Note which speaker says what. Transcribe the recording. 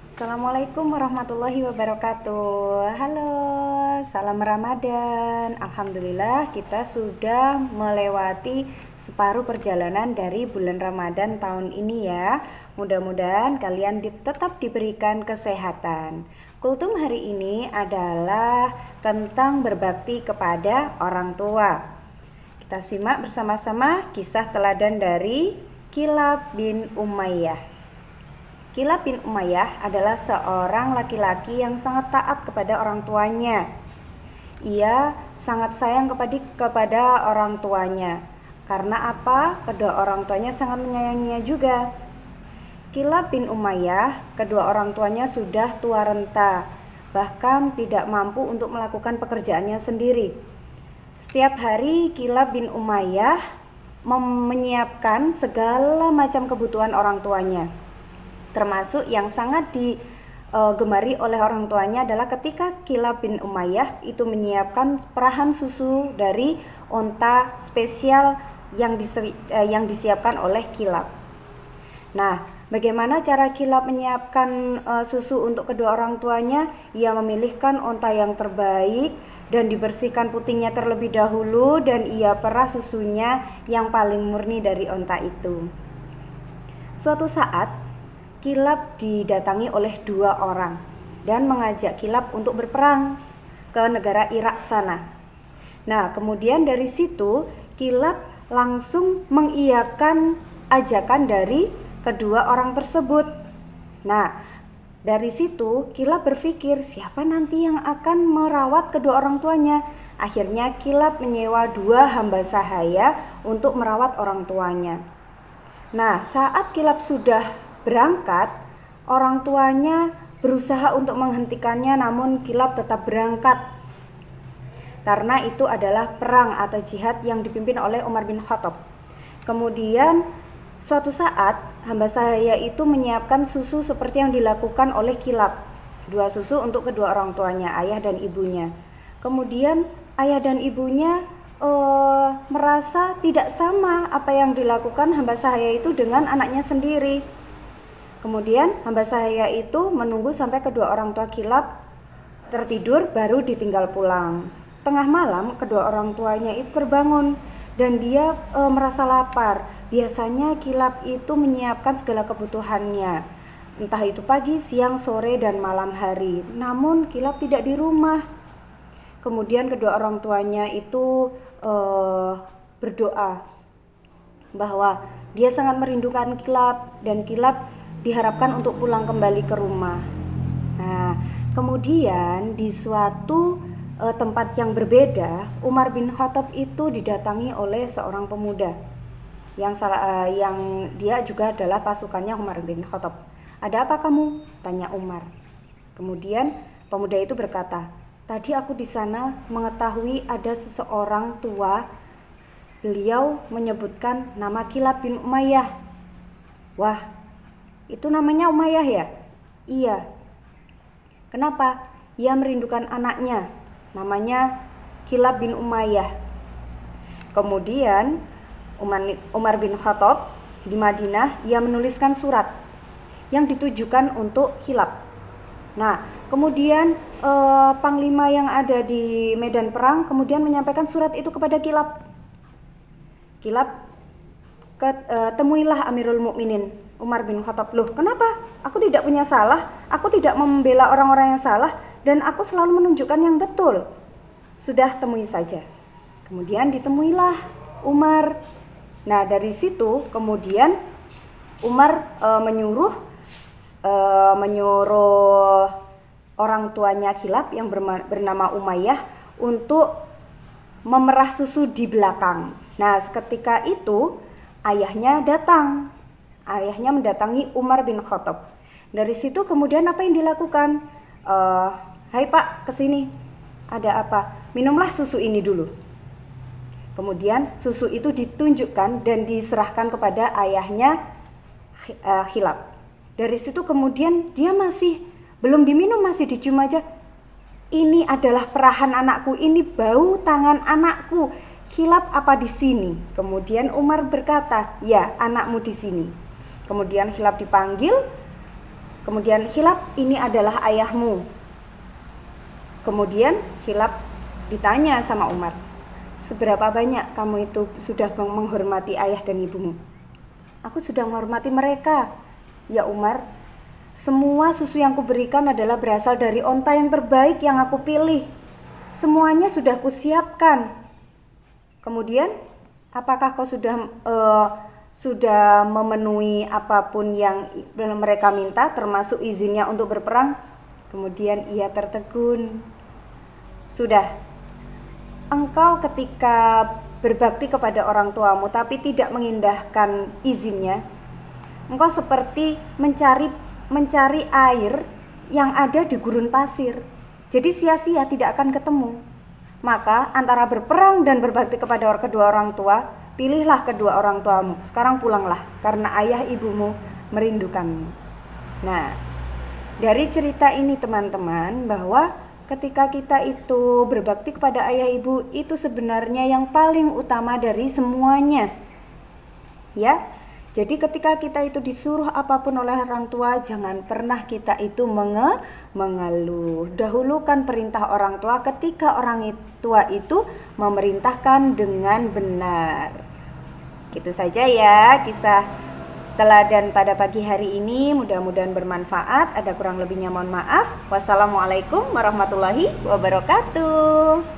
Speaker 1: Assalamualaikum warahmatullahi wabarakatuh. Halo, salam Ramadan. Alhamdulillah kita sudah melewati separuh perjalanan dari bulan Ramadan tahun ini ya. Mudah-mudahan kalian tetap diberikan kesehatan. Kultum hari ini adalah tentang berbakti kepada orang tua. Kita simak bersama-sama kisah teladan dari Kilab bin Umayyah. Kilab bin Umayyah adalah seorang laki-laki yang sangat taat kepada orang tuanya. Ia sangat sayang kepada orang tuanya. Karena apa? Kedua orang tuanya sangat menyayanginya juga. Kilab bin Umayyah, kedua orang tuanya sudah tua renta, bahkan tidak mampu untuk melakukan pekerjaannya sendiri. Setiap hari Kilab bin Umayyah menyiapkan segala macam kebutuhan orang tuanya. Termasuk yang sangat digemari oleh orang tuanya adalah ketika Kilab bin Umayyah itu menyiapkan perahan susu dari onta spesial yang disiapkan oleh Kilab. Nah, bagaimana cara Kilab menyiapkan susu untuk kedua orang tuanya? Ia memilihkan onta yang terbaik dan dibersihkan putingnya terlebih dahulu, dan ia perah susunya yang paling murni dari onta itu. Suatu saat Kilab didatangi oleh dua orang dan mengajak Kilab untuk berperang ke negara Irak sana. Nah, kemudian dari situ Kilab langsung mengiyakan ajakan dari kedua orang tersebut. Nah, dari situ Kilab berpikir siapa nanti yang akan merawat kedua orang tuanya. Akhirnya Kilab menyewa dua hamba sahaya untuk merawat orang tuanya. Nah, saat Kilab sudah berangkat, orang tuanya berusaha untuk menghentikannya, namun Kilab tetap berangkat karena itu adalah perang atau jihad yang dipimpin oleh Umar bin Khattab. Kemudian suatu saat hamba sahaya itu menyiapkan susu seperti yang dilakukan oleh Kilab, dua susu untuk kedua orang tuanya, ayah dan ibunya. Kemudian ayah dan ibunya merasa tidak sama apa yang dilakukan hamba sahaya itu dengan anaknya sendiri. Kemudian hamba sahaya itu menunggu sampai kedua orang tua Kilab tertidur baru ditinggal pulang. Tengah malam kedua orang tuanya itu terbangun dan dia merasa lapar. Biasanya Kilab itu menyiapkan segala kebutuhannya, entah itu pagi, siang, sore, dan malam hari. Namun Kilab tidak di rumah. Kemudian kedua orang tuanya itu berdoa bahwa dia sangat merindukan Kilab dan Kilab diharapkan untuk pulang kembali ke rumah. Nah, kemudian di suatu tempat yang berbeda, Umar bin Khattab itu didatangi oleh seorang pemuda yang dia juga adalah pasukannya Umar bin Khattab. "Ada apa kamu?" tanya Umar. Kemudian pemuda itu berkata, "Tadi aku di sana mengetahui ada seseorang tua. Beliau menyebutkan nama Kilab bin Umayyah." "Wah, itu namanya Umayyah ya?" "Iya." "Kenapa?" "Ia merindukan anaknya, namanya Kilab bin Umayyah." Kemudian Umar bin Khattab di Madinah, ia menuliskan surat yang ditujukan untuk Kilab. Nah, kemudian panglima yang ada di medan perang kemudian menyampaikan surat itu kepada Kilab. "Kilab, temuilah Amirul Mukminin Umar bin Khattab." "Loh, kenapa? Aku tidak punya salah, aku tidak membela orang-orang yang salah, dan aku selalu menunjukkan yang betul." "Sudah, temui saja." Kemudian ditemuilah Umar. Nah, dari situ kemudian Umar menyuruh orang tuanya Kilab yang bernama Umayyah untuk memerah susu di belakang. Nah, ketika itu ayahnya mendatangi Umar bin Khattab. Dari situ kemudian apa yang dilakukan? "Hai Pak, kesini. Ada apa?" "Minumlah susu ini dulu." Kemudian susu itu ditunjukkan dan diserahkan kepada ayahnya Kilab. Dari situ kemudian dia masih belum diminum, masih dicium aja. "Ini adalah perahan anakku, ini bau tangan anakku. Kilab apa di sini?" Kemudian Umar berkata, "Ya, anakmu di sini." Kemudian Kilab dipanggil, Kemudian khilaf, ini adalah ayahmu. Kemudian khilaf ditanya sama Umar, seberapa banyak kamu itu sudah menghormati ayah dan ibumu? Aku sudah menghormati mereka, ya Umar. Semua susu yang kuberikan adalah berasal dari onta yang terbaik yang aku pilih. Semuanya sudah kusiapkan. Kemudian, apakah kau sudah memenuhi apapun yang mereka minta, termasuk izinnya untuk berperang? Kemudian ia tertegun. Sudah. Engkau ketika berbakti kepada orang tuamu tapi tidak mengindahkan izinnya, engkau seperti mencari air yang ada di gurun pasir. Jadi sia-sia, tidak akan ketemu. Maka antara berperang dan berbakti kepada kedua orang tua, pilihlah kedua orang tuamu. Sekarang pulanglah, karena ayah ibumu merindukanmu. Nah, dari cerita ini teman-teman, bahwa ketika kita itu berbakti kepada ayah ibu, itu sebenarnya yang paling utama dari semuanya. Ya. Jadi ketika kita itu disuruh apapun oleh orang tua, jangan pernah kita itu mengeluh. Dahulukan perintah orang tua ketika orang tua itu memerintahkan dengan benar. Gitu saja ya kisah teladan pada pagi hari ini, mudah-mudahan bermanfaat. Ada kurang lebihnya mohon maaf. Wassalamualaikum warahmatullahi wabarakatuh.